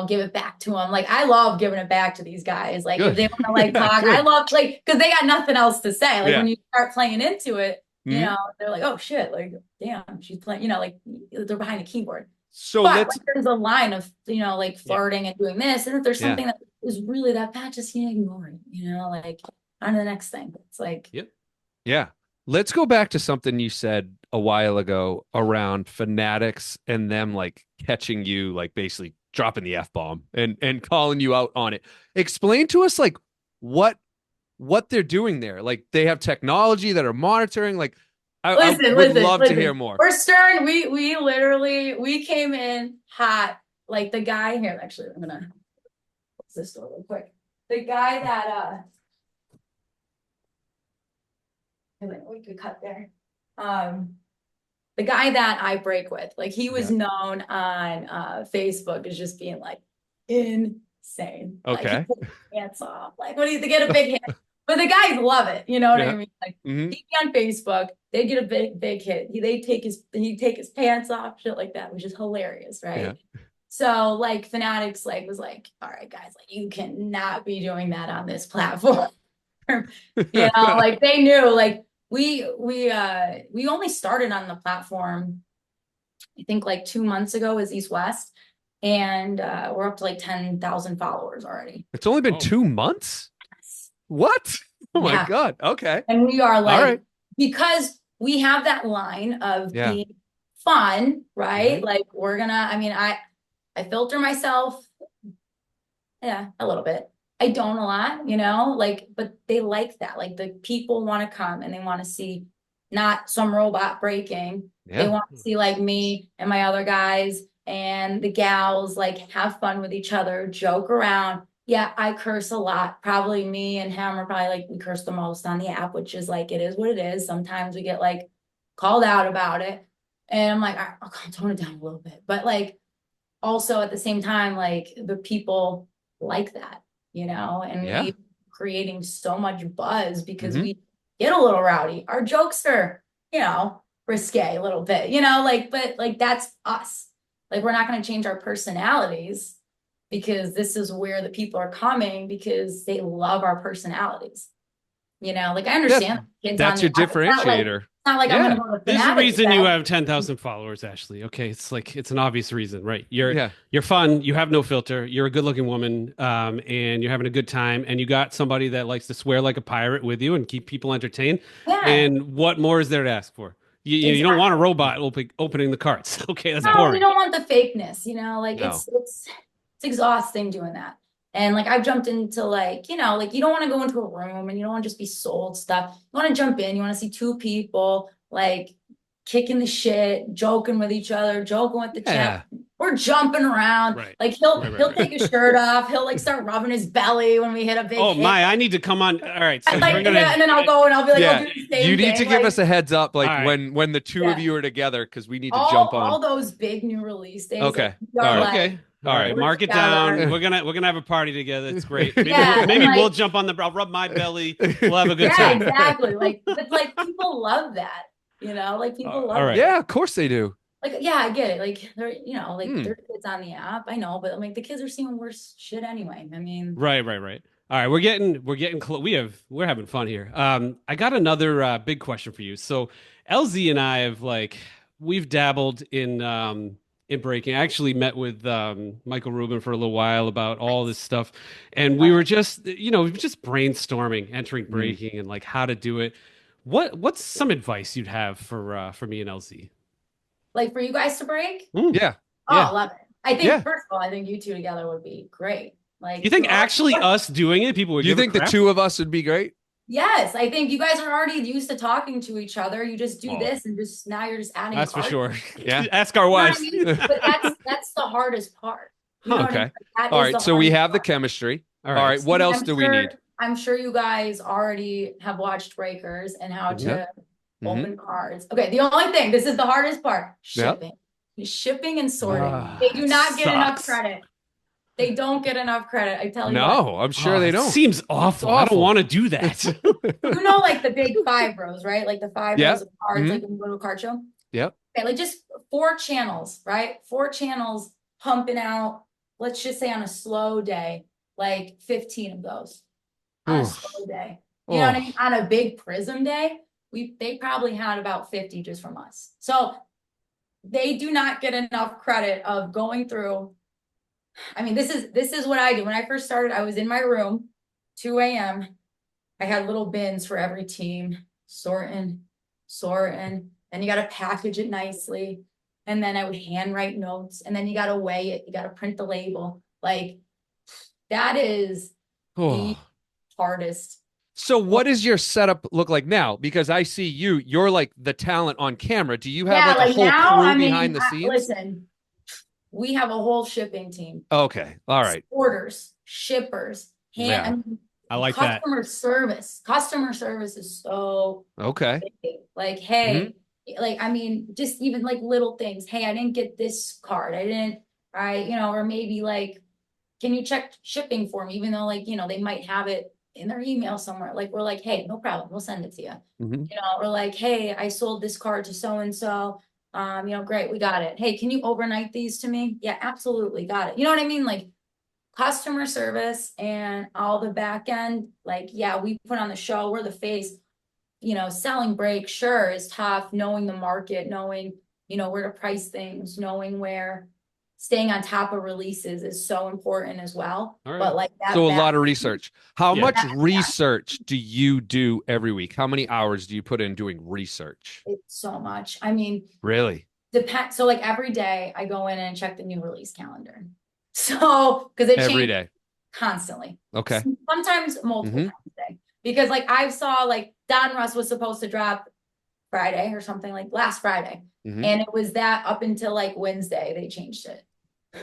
Give it back to them. Like I love giving it back to these guys. Like if good. they want to like Yeah, talk, I good. love like because they got nothing else to say. Like Yeah. when you start playing into it, Mhm. they're like, oh shit, like damn, she's playing, like they're behind a keyboard. So But let's like, there's a line of like Yeah. flirting and doing this, and if there's yeah. something that is really that bad, just ignore it. Like on to the next thing. It's like Yep. Yeah. Let's go back to something you said a while ago around Fanatics and them like catching you, like basically dropping the F-bomb and calling you out on it. Explain to us like what they're doing there. Like they have technology that are monitoring. Like I would love to hear listen. more. We're stern. We literally we came in hot. Like the guy here, actually, I'm gonna close this door real quick. The guy that we could cut there. The guy that I break with, like he was Yeah. known on Facebook as just being like insane. Like he Okay. put his pants off. Like what do you get a big hit? But the guys love it. You know what Yeah. I mean? Like Mhm. he'd be on Facebook, they get a big hit. He'd take his pants off, shit like that, which is hilarious, right? Yeah. So like Fanatics like was like, all right, guys, like you cannot be doing that on this platform. Like they knew like we only started on the platform, I think like 2 months ago is East West, and we're up to like 10,000 followers already. It's only been Oh. 2 months? What? Oh my Yeah. God. Okay. And we are All like, right. because we have that line of Yeah. being fun, right? Mhm. Like we're gonna, I mean, I filter myself, yeah, a little bit. I don't a lot, like, but they like that. Like the people want to come and they want to see not some robot breaking. They Yeah. want to see like me and my other guys and the gals like have fun with each other, joke around. Yeah, I curse a lot. Probably me and him are probably like we curse the most on the app, which is like it is what it is. Sometimes we get like called out about it. And I'm like, I'll tone it down a little bit. But like also at the same time, like the people like that, and Yeah. we creating so much buzz because Mhm. we get a little rowdy. Our jokes are, risque a little bit, but like that's us. Like we're not going to change our personalities because this is where the people are coming because they love our personalities. Like I understand kids That's on your the app. differentiator. It's not like I'm Yeah. gonna go to There's a Fanatics reason you then. have 10,000 followers, Ashley. Okay, it's an obvious reason, right? Yeah. You're fun, you have no filter, you're a good-looking woman, and you're having a good time, and you got somebody that likes to swear like a pirate with you and keep people entertained. Yeah. And what more is there to ask for? You don't want a robot opening the carts. Okay, that's No, boring. you don't want the fakeness, like No. it's exhausting doing that. And like I've jumped into like, like you don't want to go into a room and you don't want to just be sold stuff. You want to jump in, you want to see two people like kicking the shit, joking with each other, joking with the Yeah. chat. we're jumping around. Right. Like he'll Right. take his shirt off. He'll like start rubbing his belly when we hit a big Oh hit. my, I need to come on. All right. So And like, we're gonna and then I'll go and I'll be like, I'll Yeah, do the same you need thing. to give like, us a heads up, like All right. when the two of Yeah. you are together, because we need to jump on. all those big new release days. Okay. Like, we are All right. like, Okay. All right. right. Mark it together. down. We're gonna have a party together. It's great. Maybe Yeah, and maybe like- we'll jump on the. I'll rub my belly. We'll have a good Yeah, time. exactly. Like, but like people love that, like people love all right. it. Yeah, of course they do. Like, yeah, I get it. Like, they're, like Hmm. there's kids on the app. I know, but like the kids are seeing worse shit anyway. I mean, Right. All right, we're getting close. We're having fun here. I got another big question for you. So LZ and I have we've dabbled in breaking. I actually met with Michael Rubin for a little while about all this stuff, and we were just brainstorming entering breaking and like how to do it. What's some advice you'd have for me and LZ? like for you guys to break. Yeah. Oh, Yeah. I love it. I think Yeah. first of all, I think you two together would be great. Like, You think you're all- actually us doing it, people would You give a think the crap? two of us would be great? Yes, I think you guys are already used to talking to each other. You just do Oh. this and just now you're just adding. That's for cards. sure. Yeah. Ask our You know what I wives. mean? But that's the hardest part. You know what I Okay. mean? That All is right. the So we hardest have the part. chemistry. All All right. What else I'm do we sure- need? I'm sure you guys already have watched Breakers and how to Yep. open cards. Okay, the only thing, this is the hardest part, Yep. shipping. Shipping and sorting. Ah, They do not get enough sucks. credit. They don't get enough credit. I tell you what. No, I'm sure they it don't. Seems awful. I don't awful. want to do that. You know, like the big 5 rows, right? Like the 5 Yeah. rows of cards, Mhm. like when you go to a card show. Yep. Okay, like just 4 channels, right? 4 channels pumping out, let's just say on a slow day, like 15 of those on a Oof. slow day. You know what I Oh. mean? On a big prism day, they probably had about 50 just from us. So they do not get enough credit of going through. I mean, this is what I do. When I first started, I was in my room, 2 a.m. I had little bins for every team, sorting. Then you got to package it nicely. And then I would handwrite notes. And then you got to weigh it. You got to print the label. Like, that is the Oh. hardest. So what does your setup look like now? Because I see you're like the talent on camera. Do you have like a whole crew behind the scenes? Listen, we have a whole shipping team. Okay. All right. Orders, shippers, Yeah. I mean, I like that. customer service. Customer service is so Okay. big. Like, hey, like, I mean, just even like little things. Hey, I didn't get this card. Or maybe like, can you check shipping for me? Even though like, they might have it in their email somewhere. Like, we're like, hey, no problem. We'll send it to you. Mhm. Or like, hey, I sold this card to so-and-so. Great, we got it. Hey, can you overnight these to me? Yeah, absolutely. Got it. You know what I mean? Like customer service and all the back end, like, yeah, we put on the show, we're the face, selling break, sure, is tough, knowing the market, knowing, where to price things, knowing where staying on top of releases is so important as well. All right. But like that. So a lot of research. How Yeah. much research do you do every week? How many hours do you put in doing research? It's so much. I mean, Really? depends. So like every day I go in and check the new release calendar. So, because it Every changes day. constantly. Okay. Sometimes multiple Mhm. times a day. Because like I saw like Don Russ was supposed to drop Friday or something like last Friday. Mhm. And it was that up until like Wednesday, they changed it.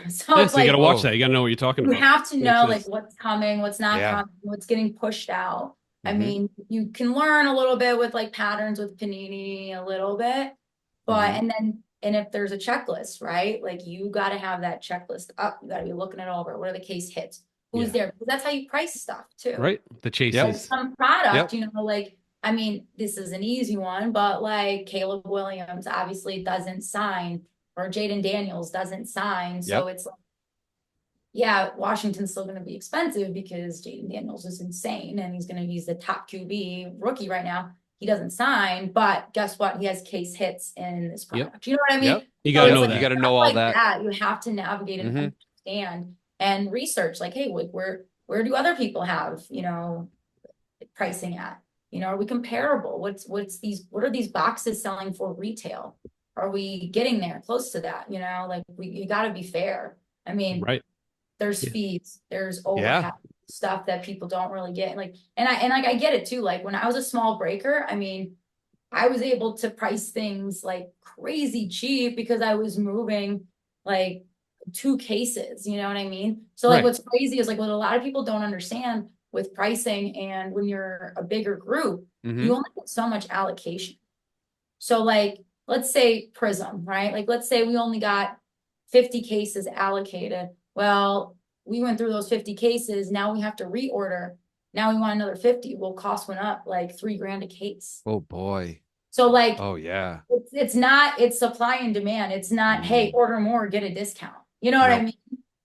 So Yeah, it's so you like got to watch Whoa. that. You got to know what you're talking you about. have to Makes know sense. like what's coming, what's not Yeah. coming, what's getting pushed out. I Mhm. mean, you can learn a little bit with like patterns with Panini a little bit, but and if there's a checklist, right? Like you got to have that checklist up. You got to be looking it over. What are the case hits? Who's Yeah. there? Because that's how you price stuff too. Right? The chases. Yep. Like some product, Yep. like, I mean, this is an easy one, but like Caleb Williams obviously doesn't sign, or Jaden Daniels doesn't sign. So it's like, yeah, Washington's still going to be expensive because Jaden Daniels is insane and he's the top QB rookie right now. He doesn't sign, but guess what? He has case hits in this product. You know what I mean? Yep. You got to it's know like that. You got to stuff know all like that. You have to navigate and Mhm. understand and research. Like, hey, like where do other people have pricing at? Are we comparable? What are these boxes selling for retail? Are we getting there close to that? Like you got to be fair. I mean, Right. there's Yeah. fees, there's overhead stuff that people don't really get. Like, and I get it too. Like when I was a small breaker, I mean, I was able to price things like crazy cheap because I was moving like 2 cases, you know what I mean? So like what's crazy is like what a lot of people don't understand with pricing, and when you're a bigger group, you only get so much allocation. So like, let's say Prism, right? Like, let's say we only got 50 cases allocated. Well, we went through those 50 cases. Now we have to reorder. Now we want another 50. Well, cost went up like $3,000 a case. Oh boy. So like, oh yeah, it's supply and demand. It's not, hey, order more, get a discount. You know what I mean?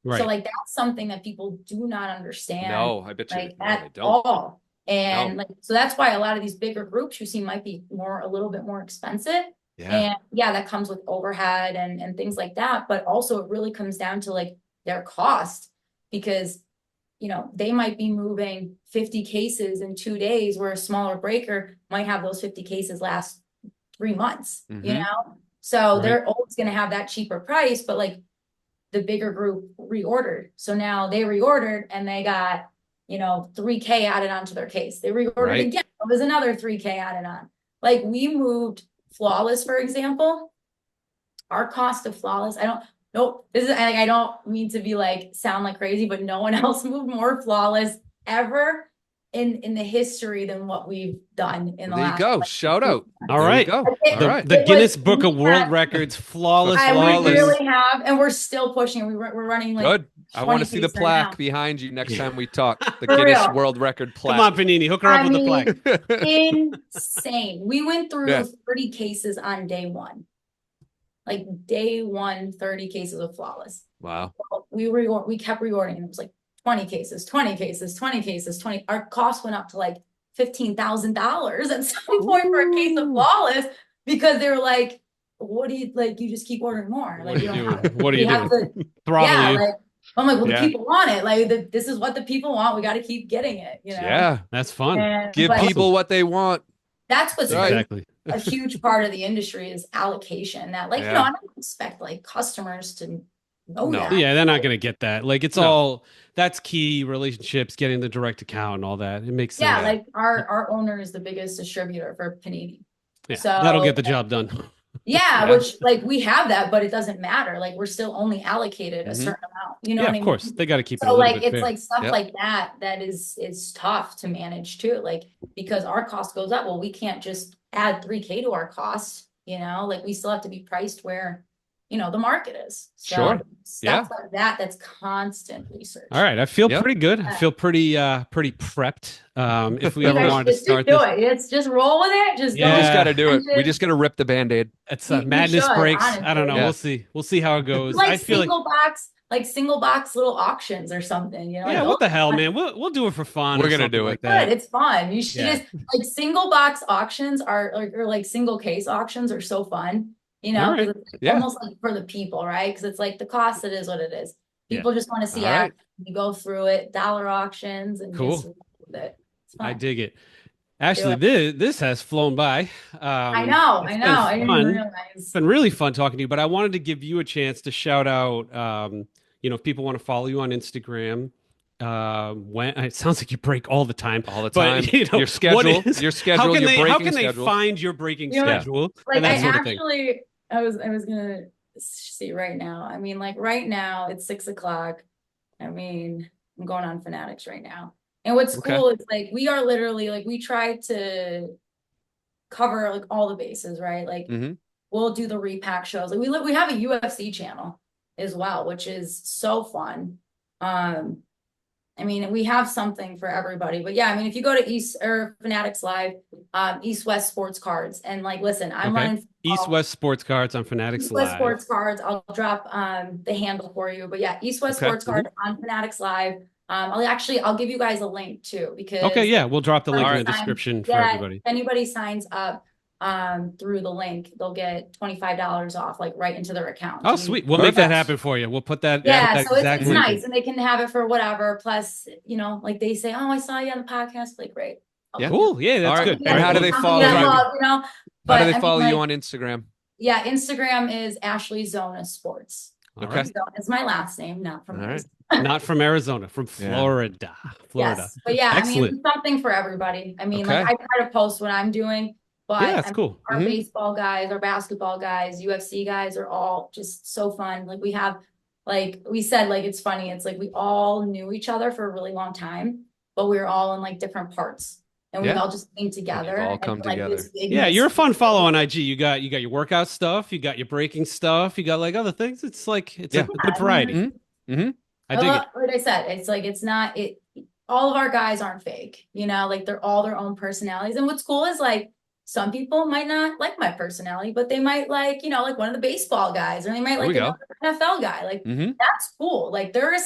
Right. So like, that's something that people do not understand. No, I bet you like no, at they don't. all. And like, so that's why a lot of these bigger groups you see might be a little bit more expensive. And that comes with overhead and things like that. But also it really comes down to like their cost, because, you know, they might be moving 50 cases in 2 days, where a smaller breaker might have those 50 cases last 3 months, you know? So they're always going to have that cheaper price, but like the bigger group reordered. So now they reordered and they got, you know, 3K added onto their case. They reordered again. It was another 3K added on. Like we moved Flawless, for example. Our cost of Flawless, this is like, I don't mean to be like sound like crazy, but no one else moved more Flawless ever in the history than what we've done in the last. There you go. Shout out. All right. The Guinness Book of World Records, Flawless. We really have, and we're still pushing. We're running like good. I want to see the plaque behind you next time we talk. The Guinness World Record plaque. Come on, Panini, hook her up with the plaque. Insane. We went through 30 cases on day one. Like day one, 30 cases of Flawless. Wow. We kept reordering. It was like 20 cases, 20 cases, 20 cases, 20. Our cost went up to like $15,000 at some point for a case of Flawless, because they were like, what do you like? You just keep ordering more. Like, what are you doing? Throttle you. Like, I'm like, well, the people want it. Like, this is what the people want. We got to keep getting it. You know? Yeah, that's fun. Give people what they want. That's what's exactly a huge part of the industry is allocation. That, like, you know, I don't expect like customers to know that. Yeah, they're not going to get that. Like, it's all that's key relationships, getting the direct account and all that. It makes sense. Yeah, like our owner is the biggest distributor for Panini. Yeah, so that'll get the job done. Yeah, which like we have that, but it doesn't matter. Like we're still only allocated a certain amount. You know what I mean? Of course. They got to keep it so a little like bit it's fair. like stuff like that is tough to manage too. Like because our cost goes up. Well, we can't just add 3K to our cost, you know, like we still have to be priced where, you know, the market is. So stuff like that's constant research. All right. I feel pretty good. I feel pretty prepped. If we ever wanted to start this. It's just roll with it. We just got to do it. We just got to rip the Band-Aid. It's madness breaks. Honestly. I don't know. We'll see how it goes. Like I feel single box little auctions or something, you know? Yeah, like, what the hell, man? We'll do it for fun. We're gonna do it. Like that. It's fun. You should just like single box auctions or like single case auctions are so fun, you know? Right. It's almost like for the people, right? Because it's like the cost, it is what it is. People just want to see it. You go through it, dollar auctions, and just with it. It's fun. I dig it. Ashley, this has flown by. I know. I didn't realize. It's been really fun talking to you, but I wanted to give you a chance to shout out, you know, if people want to follow you on Instagram, when it sounds like you break all the time. But, you know, your schedule, how can they find your breaking schedule? Like and that sort of thing. I was gonna see right now. I mean, like right now it's 6:00. I mean, I'm going on Fanatics right now. And what's cool is like we are literally like we try to cover like all the bases, right? Like we'll do the repack shows. Like we have a UFC channel as well, which is so fun. I mean, we have something for everybody, but yeah, I mean, if you go to Fanatics Live, East West Sports Cards, and like, listen, I'm running East West Sports Cards on Fanatics Live. West Sports Cards. I'll drop the handle for you, but yeah, East West Sports Cards on Fanatics Live. I'll give you guys a link too because we'll drop the link in the description for everybody. If anybody signs up through the link, they'll get $25 off, like right into their account. Oh, sweet. We'll make that happen for you. We'll put that. Yeah, so it's nice. And they can have it for whatever. Plus, you know, like they say, oh, I saw you on the podcast. Like, great. Yeah, cool. Yeah, that's good. And how do they follow you? How do they follow you on Instagram? Yeah, Instagram is Ashley Zona Sports. Okay. So it's my last name, not from Arizona. Not from Arizona, from Florida. Yes. But yeah, excellent. I mean, something for everybody. I mean, like I try to post what I'm doing. But that's cool. Our baseball guys, our basketball guys, UFC guys are all just so fun. Like we have like we said, like it's funny. It's like we all knew each other for a really long time, but we were all in like different parts, and we Yeah. all just came together. all and, come like, together. this big Yeah, you're a fun mystery. follow on IG. You got your workout stuff, you got your breaking stuff, you got like other things. It's like it's Yeah. a good variety. Mm-hmm. I dig it. Like I said, it's like it's not it. All of our guys aren't fake, you know. Like they're all their own personalities. And what's cool is like some people might not like my personality, but they might like, you know, like one of the baseball guys, or they might There we like go. another NFL guy. Like Mm-hmm. that's cool. Like there's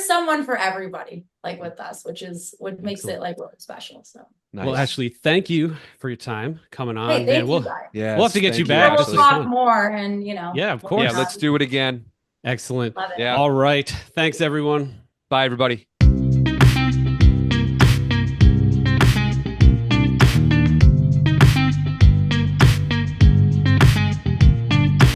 someone for everybody, like with us, which is what makes it like really special. So Nice. Well, Ashley, thank you for your time coming on. hey, Man, thank you we'll guys. Yes, we'll have to get thank you back. We'll This was talk fun. more, and you know. Yeah, of course. Yeah, let's do it again. Excellent. Love it. Yeah. All right. Thanks, everyone. Bye, everybody.